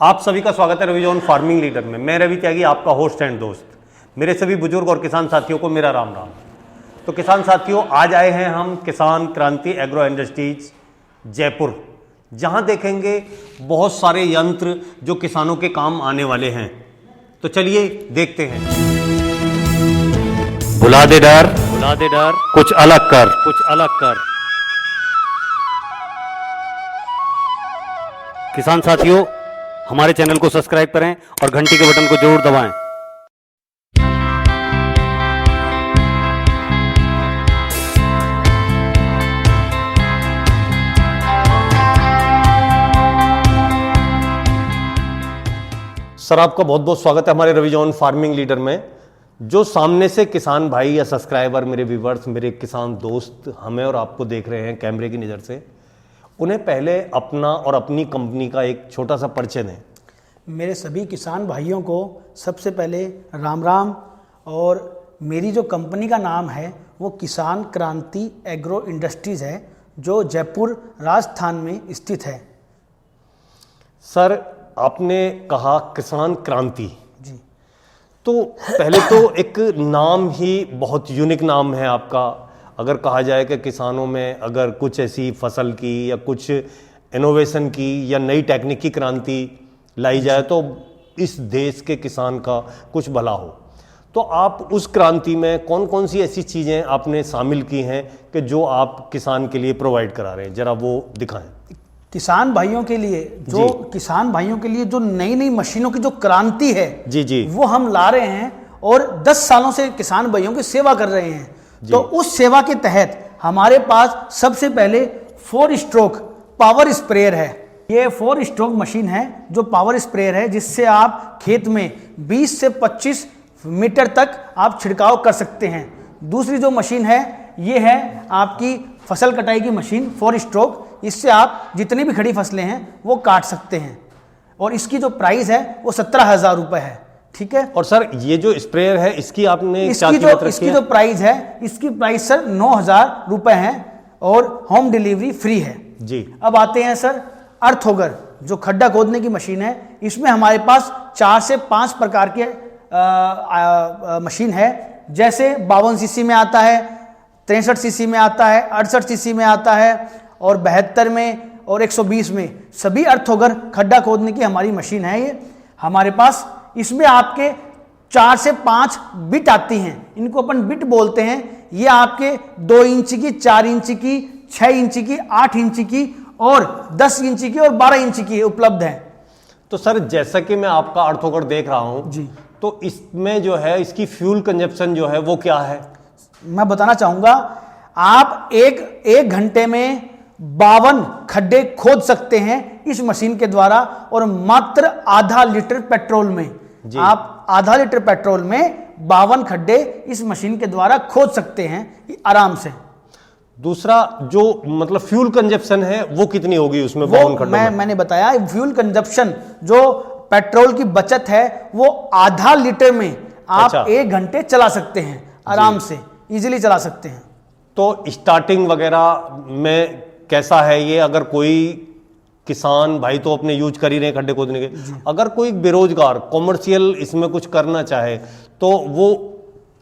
आप सभी का स्वागत है रवि जॉन फार्मिंग लीडर में। मैं रवि त्यागी, आपका होस्ट एंड दोस्त। मेरे सभी बुजुर्ग और किसान साथियों को मेरा राम राम। तो किसान साथियों, आज आए हैं हम किसान क्रांति एग्रो इंडस्ट्रीज जयपुर, जहां देखेंगे बहुत सारे यंत्र जो किसानों के काम आने वाले हैं। तो चलिए देखते हैं। भुला दे डर, कुछ अलग कर। किसान साथियों, हमारे चैनल को सब्सक्राइब करें और घंटी के बटन को जरूर दबाएं। सर, आपका बहुत बहुत स्वागत है हमारे रवि जॉन फार्मिंग लीडर में। जो सामने से किसान भाई या सब्सक्राइबर, मेरे व्यूवर्स, मेरे किसान दोस्त हमें और आपको देख रहे हैं कैमरे की नज़र से, उन्हें पहले अपना और अपनी कंपनी का एक छोटा सा परिचय दें। मेरे सभी किसान भाइयों को सबसे पहले राम राम। और मेरी जो कंपनी का नाम है वो किसान क्रांति एग्रो इंडस्ट्रीज़ है, जो जयपुर राजस्थान में स्थित है। सर, आपने कहा किसान क्रांति जी, तो पहले तो एक नाम ही बहुत यूनिक नाम है आपका। अगर कहा जाए कि किसानों में अगर कुछ ऐसी फसल की या कुछ इनोवेशन की या नई टेक्निक की क्रांति लाई जाए तो इस देश के किसान का कुछ भला हो, तो आप उस क्रांति में कौन कौन सी ऐसी चीज़ें आपने शामिल की हैं कि जो आप किसान के लिए प्रोवाइड करा रहे हैं, जरा वो दिखाएं। किसान भाइयों के लिए जो नई नई मशीनों की जो क्रांति है जी, वो हम ला रहे हैं और 10 सालों से किसान भाइयों की सेवा कर रहे हैं। तो उस सेवा के तहत हमारे पास सबसे पहले 4 स्ट्रोक पावर स्प्रेयर है। ये 4 स्ट्रोक मशीन है जो पावर स्प्रेयर है, जिससे आप खेत में 20 से 25 मीटर तक आप छिड़काव कर सकते हैं। दूसरी जो मशीन है ये है आपकी फसल कटाई की मशीन 4 स्ट्रोक। इससे आप जितनी भी खड़ी फसलें हैं वो काट सकते हैं और इसकी जो प्राइस है वो 17,000 रुपये है। ठीक है। और सर, ये जो स्प्रेयर है इसकी आपने इसकी जो प्राइस है, इसकी प्राइस सर 9,000 रुपये है और होम डिलीवरी फ्री है जी। अब आते हैं सर अर्थोगर, जो खड्डा खोदने की मशीन है। इसमें हमारे पास 4 से 5 प्रकार के मशीन है। जैसे 52 सीसी में आता है, 63 सीसी में आता है, 68 सीसी में आता है और 72 में और 120 में। सभी अर्थोगर खड्डा खोदने की हमारी मशीन है ये हमारे पास। इसमें आपके 4 से 5 बिट आती हैं, इनको अपन बिट बोलते हैं। ये आपके 2 इंच की, 4 इंच की, 6 इंच की, 8 इंच की और 10 इंच की और 12 इंच की उपलब्ध है। तो सर, जैसा कि मैं आपका अर्थोगर देख रहा हूं जी, तो इसमें जो है इसकी फ्यूल कंजप्शन जो है वो क्या है? मैं बताना चाहूंगा। आप एक घंटे में 52 खड्डे खोद सकते हैं इस मशीन के द्वारा और मात्र आधा लीटर पेट्रोल में। आप आधा लीटर पेट्रोल में 52 खड्डे इस मशीन के द्वारा खोद सकते हैं आराम से। दूसरा जो मतलब फ्यूल कंजप्शन है वो कितनी होगी उसमें 52 खड्डों में? मैंने बताया फ्यूल कंजप्शन, जो पेट्रोल की बचत है वो आधा लीटर में आप 1 घंटे चला सकते हैं आराम से, इजीली चला सकते हैं। तो स्टार्टिंग वगैरह में कैसा है ये? अगर कोई किसान भाई तो अपने यूज कर ही रहे हैं खड्डे खोदने के, अगर कोई बेरोजगार कॉमर्शियल इसमें कुछ करना चाहे तो वो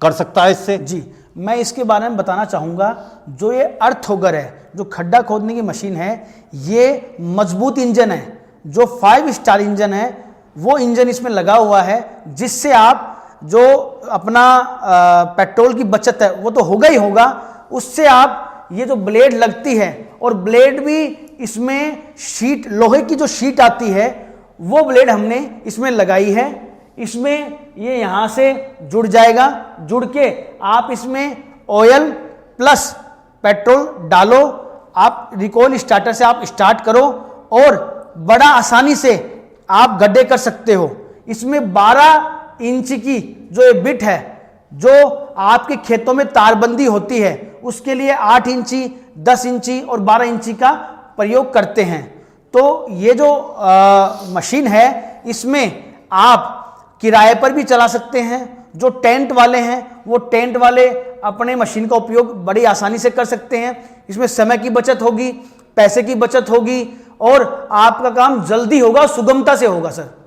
कर सकता है इससे? जी, मैं इसके बारे में बताना चाहूँगा। जो ये अर्थोगर है, जो खड्डा खोदने की मशीन है, ये मजबूत इंजन है, जो 5 स्टार इंजन है वो इंजन इसमें लगा हुआ है, जिससे आप जो अपना पेट्रोल की बचत है वो तो होगा ही होगा, उससे आप ये जो ब्लेड लगती है और ब्लेड भी इसमें शीट, लोहे की जो शीट आती है वो ब्लेड हमने इसमें लगाई है। इसमें ये यहाँ से जुड़ जाएगा, जुड़ के आप इसमें ऑयल प्लस पेट्रोल डालो, आप रिकॉइल स्टार्टर से आप स्टार्ट करो और बड़ा आसानी से आप गड्ढे कर सकते हो। इसमें 12 इंच की जो ये बिट है, जो आपके खेतों में तारबंदी होती है, उसके लिए 8 इंची, 10 इंची और 12 इंची का प्रयोग करते हैं। तो ये जो मशीन है, इसमें आप किराए पर भी चला सकते हैं। जो टेंट वाले हैं वो टेंट वाले अपने मशीन का उपयोग बड़ी आसानी से कर सकते हैं। इसमें समय की बचत होगी, पैसे की बचत होगी और आपका काम जल्दी होगा, सुगमता से होगा सर।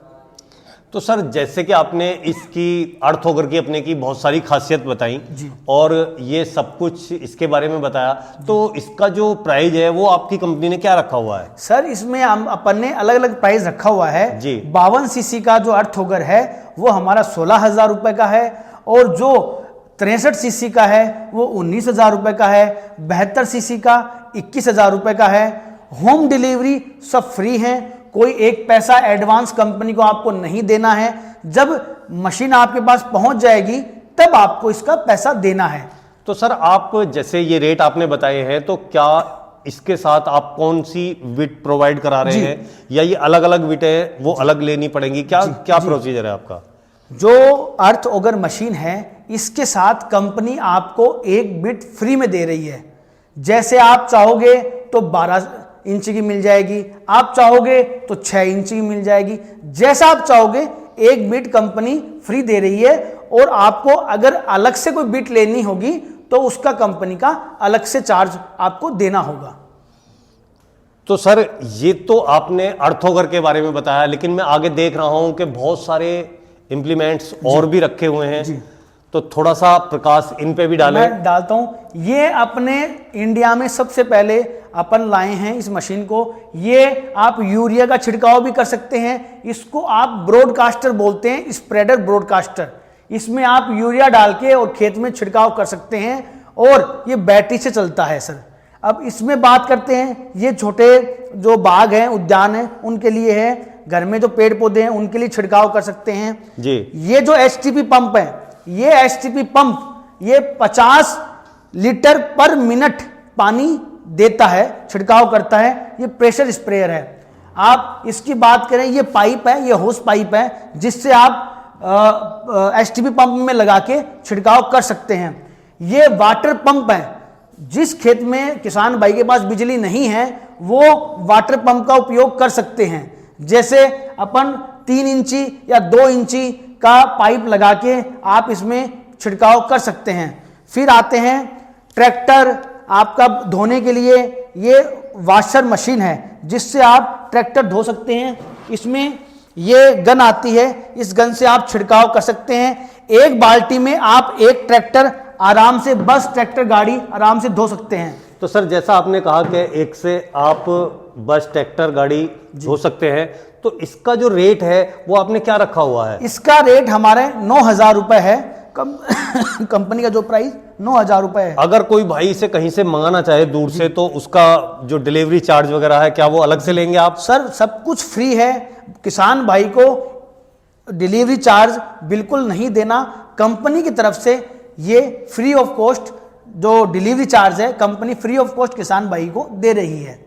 तो सर जैसे कि आपने इसकी अर्थोगर की अपने की बहुत सारी खासियत बताई और ये सब कुछ इसके बारे में बताया, तो इसका जो प्राइस है वो आपकी कंपनी ने क्या रखा हुआ है? सर इसमें हम अपन ने अलग अलग प्राइस रखा हुआ है जी। 52 सीसी का जो अर्थोगर है वो हमारा 16,000 रुपए का है, और जो 63 सीसी का है वो 19,000 रुपए का है, 72 सीसी का 21,000 रुपए का है। होम डिलीवरी सब फ्री है, कोई एक पैसा एडवांस कंपनी को आपको नहीं देना है। जब मशीन आपके पास पहुंच जाएगी तब आपको इसका पैसा देना है। तो सर आप जैसे ये रेट आपने बताए हैं, तो क्या इसके साथ आप कौन सी विट प्रोवाइड करा रहे हैं, या ये अलग अलग विट है वो अलग लेनी पड़ेंगी, क्या क्या प्रोसीजर है आपका? जो अर्थओगर मशीन है इसके साथ कंपनी आपको एक बिट फ्री में दे रही है। जैसे आप चाहोगे तो 12 इंच की मिल जाएगी, आप चाहोगे तो 6 इंच की मिल जाएगी, जैसा आप चाहोगे एक बिट कंपनी फ्री दे रही है। और आपको अगर अलग से कोई बिट लेनी होगी तो उसका कंपनी का अलग से चार्ज आपको देना होगा। तो सर ये तो आपने अर्थोगर के बारे में बताया, लेकिन मैं आगे देख रहा हूं कि बहुत सारे इंप्लीमेंट्स और भी रखे हुए हैं, तो थोड़ा सा प्रकाश इन पे भी डालें। मैं डालता हूं। ये अपने इंडिया में सबसे पहले अपन लाए हैं इस मशीन को। ये आप यूरिया का छिड़काव भी कर सकते हैं, इसको आप ब्रॉडकास्टर बोलते हैं, स्प्रेडर ब्रॉडकास्टर। इसमें आप यूरिया डाल के और खेत में छिड़काव कर सकते हैं, और ये बैटरी से चलता है सर। अब इसमें बात करते हैं, ये छोटे जो बाग हैं, उद्यान हैं, उनके लिए है। घर में जो पेड़ पौधे हैं उनके लिए छिड़काव कर सकते हैं जी। ये जो एचटीपी पंप है, ये एचटीपी पंप ये 50 लीटर पर मिनट पानी देता है, छिड़काव करता है। ये प्रेशर स्प्रेयर है। आप इसकी बात करें, ये पाइप है, ये होस पाइप है, जिससे आप एचटीपी पंप में लगा के छिड़काव कर सकते हैं। ये वाटर पंप है। जिस खेत में किसान भाई के पास बिजली नहीं है वो वाटर पंप का उपयोग कर सकते हैं। जैसे अपन 3 इंची या 2 इंची का पाइप लगा के आप इसमें छिड़काव कर सकते हैं। फिर आते हैं ट्रैक्टर आपका धोने के लिए, ये वॉशर मशीन है जिससे आप ट्रैक्टर धो सकते हैं। इसमें ये गन आती है, इस गन से आप छिड़काव कर सकते हैं। एक बाल्टी में आप एक ट्रैक्टर आराम से, बस ट्रैक्टर गाड़ी आराम से धो सकते हैं। तो सर जैसा आपने कहा कि एक से आप बस ट्रैक्टर गाड़ी धो सकते हैं, तो इसका जो रेट है वो आपने क्या रखा हुआ है? इसका रेट हमारे 9,000 रुपए है। कंपनी का जो प्राइस 9,000 रुपए है। अगर कोई भाई इसे कहीं से मंगाना चाहे दूर से, तो उसका जो डिलीवरी चार्ज वगैरह है क्या वो अलग से लेंगे आप? सर सब कुछ फ्री है। किसान भाई को डिलीवरी चार्ज बिल्कुल नहीं देना। कंपनी की तरफ से ये फ्री ऑफ कॉस्ट जो डिलीवरी चार्ज है कंपनी फ्री ऑफ कॉस्ट किसान भाई को दे रही है।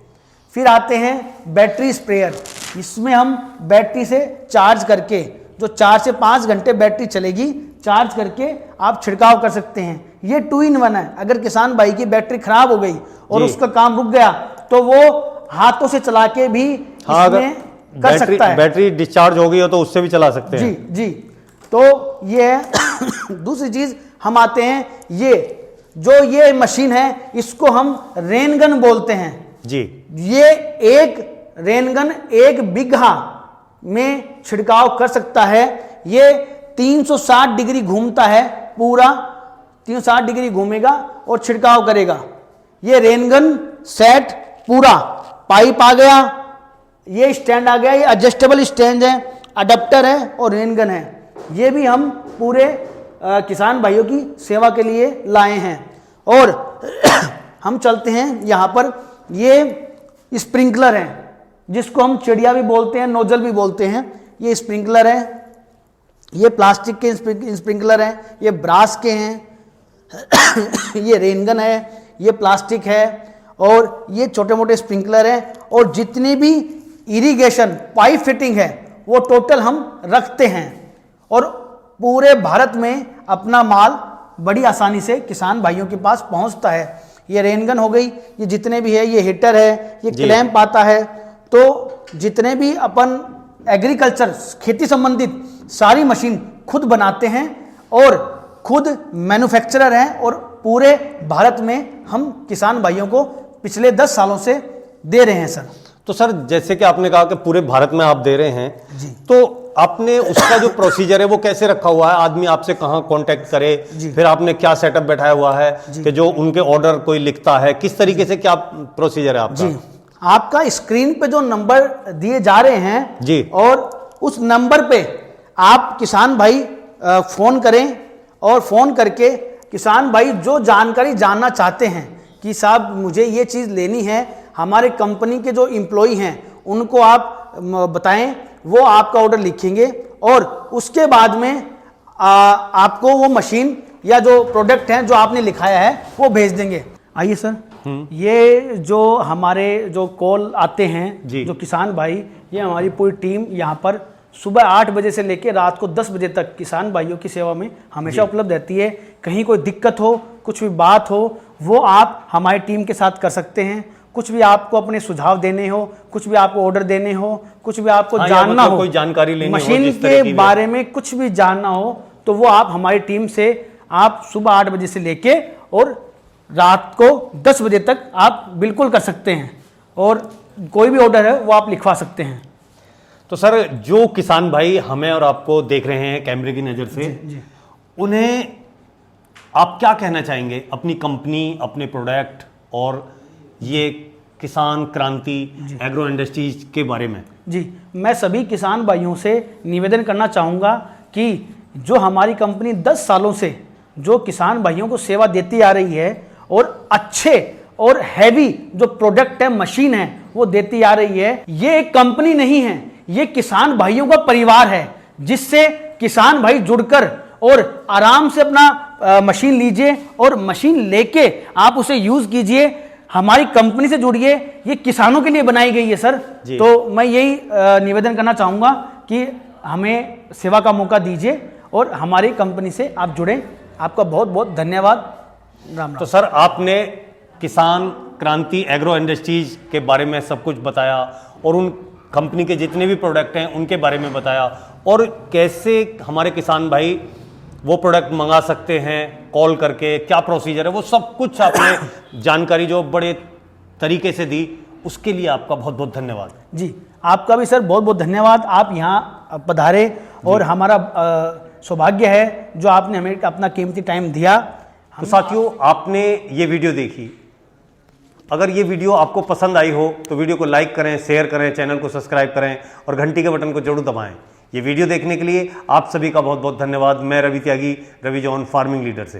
फिर आते हैं बैटरी स्प्रेयर। इसमें हम बैटरी से चार्ज करके, जो 4 से 5 घंटे बैटरी चलेगी, चार्ज करके आप छिड़काव कर सकते हैं। ये 2 in 1 है। अगर किसान भाई की बैटरी खराब हो गई और उसका काम रुक गया तो वो हाथों से चला के भी इसमें कर सकता है। बैटरी डिस्चार्ज हो गई हो तो उससे भी चला सकते हैं। जी जी। तो ये है। दूसरी चीज हम आते हैं, ये मशीन है इसको हम रेनगन बोलते हैं जी। ये एक रेनगन 1 बीघा में छिड़काव कर सकता है। ये 360 डिग्री घूमता है, पूरा 360 डिग्री घूमेगा और छिड़काव करेगा। ये रेनगन सेट पूरा, पाइप आ गया, ये स्टैंड आ गया, ये एडजस्टेबल स्टैंड है, अडेप्टर है और रेनगन है। ये भी हम पूरे किसान भाइयों की सेवा के लिए लाए हैं। और हम चलते हैं यहाँ पर, ये स्प्रिंकलर है जिसको हम चिड़िया भी बोलते हैं, नोजल भी बोलते हैं। ये स्प्रिंकलर है, ये प्लास्टिक के स्प्रिंकलर हैं, ये ब्रास के हैं। ये रेनगन है, ये प्लास्टिक है, और ये छोटे मोटे स्प्रिंकलर हैं। और जितनी भी इरिगेशन पाइप फिटिंग है वो टोटल हम रखते हैं, और पूरे भारत में अपना माल बड़ी आसानी से किसान भाइयों के पास पहुंचता है। ये रेनगन हो गई, ये जितने भी है, ये हीटर है, ये क्लैंप आता है। तो जितने भी अपन एग्रीकल्चर खेती संबंधित सारी मशीन खुद बनाते हैं और खुद मैन्युफैक्चरर हैं, और पूरे भारत में हम किसान भाइयों को पिछले 10 सालों से दे रहे हैं सर। तो सर जैसे कि आपने कहा कि पूरे भारत में आप दे रहे हैं जी। तो आपने उसका जो प्रोसीजर है वो कैसे रखा हुआ है, आदमी आपसे कहाँ कांटेक्ट करे, फिर आपने क्या सेटअप बैठाया हुआ है कि जो उनके ऑर्डर कोई लिखता है, किस तरीके से क्या प्रोसीजर है आपका? जी, आपका स्क्रीन पे जो नंबर दिए जा रहे हैं जी, और उस नंबर पे आप किसान भाई फोन करें और फोन करके किसान भाई जो जानकारी जानना चाहते हैं कि साहब मुझे ये चीज़ लेनी है, हमारे कंपनी के जो एम्प्लॉई हैं उनको आप बताएं, वो आपका ऑर्डर लिखेंगे और उसके बाद में आपको वो मशीन या जो प्रोडक्ट हैं जो आपने लिखाया है वो भेज देंगे। आइए सर, ये जो हमारे जो कॉल आते हैं जो किसान भाई, ये हमारी पूरी टीम यहाँ पर सुबह 8 बजे से लेकर रात को 10 बजे तक किसान भाइयों की सेवा में हमेशा उपलब्ध रहती है। कहीं कोई दिक्कत हो, कुछ भी बात हो, वो आप हमारी टीम के साथ कर सकते हैं। कुछ भी आपको अपने सुझाव देने हो, कुछ भी आपको ऑर्डर देने हो, कुछ भी आपको जानना हो, कोई जानकारी लेनी हो, मशीन के बारे में कुछ भी जानना हो, तो वो आप हमारी टीम से आप सुबह 8 बजे से लेके और रात को 10 बजे तक आप बिल्कुल कर सकते हैं और कोई भी ऑर्डर है वो आप लिखवा सकते हैं। तो सर जो किसान भाई हमें और आपको देख रहे हैं कैमरे की नज़र से, जी। उन्हें आप क्या कहना चाहेंगे अपनी कंपनी, अपने प्रोडक्ट और ये किसान क्रांति एग्रो इंडस्ट्रीज के बारे में? जी, मैं सभी किसान भाइयों से निवेदन करना चाहूँगा कि जो हमारी कंपनी 10 सालों से जो किसान भाइयों को सेवा देती आ रही है और अच्छे और हैवी जो प्रोडक्ट है, मशीन है, वो देती आ रही है। ये एक कंपनी नहीं है, ये किसान भाइयों का परिवार है, जिससे किसान भाई जुड़कर और आराम से अपना मशीन लीजिए और मशीन लेके आप उसे यूज कीजिए। हमारी कंपनी से जुड़िए, ये किसानों के लिए बनाई गई है सर। तो मैं यही निवेदन करना चाहूँगा कि हमें सेवा का मौका दीजिए और हमारी कंपनी से आप जुड़ें। आपका बहुत बहुत धन्यवाद। राम राम। तो सर आपने किसान क्रांति एग्रो इंडस्ट्रीज के बारे में सब कुछ बताया और उन कंपनी के जितने भी प्रोडक्ट हैं उनके बारे में बताया और कैसे हमारे किसान भाई वो प्रोडक्ट मंगा सकते हैं कॉल करके, क्या प्रोसीजर है, वो सब कुछ आपने जानकारी जो बड़े तरीके से दी, उसके लिए आपका बहुत बहुत धन्यवाद। जी, आपका भी सर बहुत बहुत धन्यवाद। आप यहाँ पधारे और हमारा सौभाग्य है जो आपने हमें अपना कीमती टाइम दिया। तो साथियों, आपने ये वीडियो देखी, अगर ये वीडियो आपको पसंद आई हो तो वीडियो को लाइक करें, शेयर करें, चैनल को सब्सक्राइब करें और घंटी के बटन को जरूर दबाएं। ये वीडियो देखने के लिए आप सभी का बहुत बहुत धन्यवाद। मैं रवि त्यागी, रवि जॉन फार्मिंग लीडर से।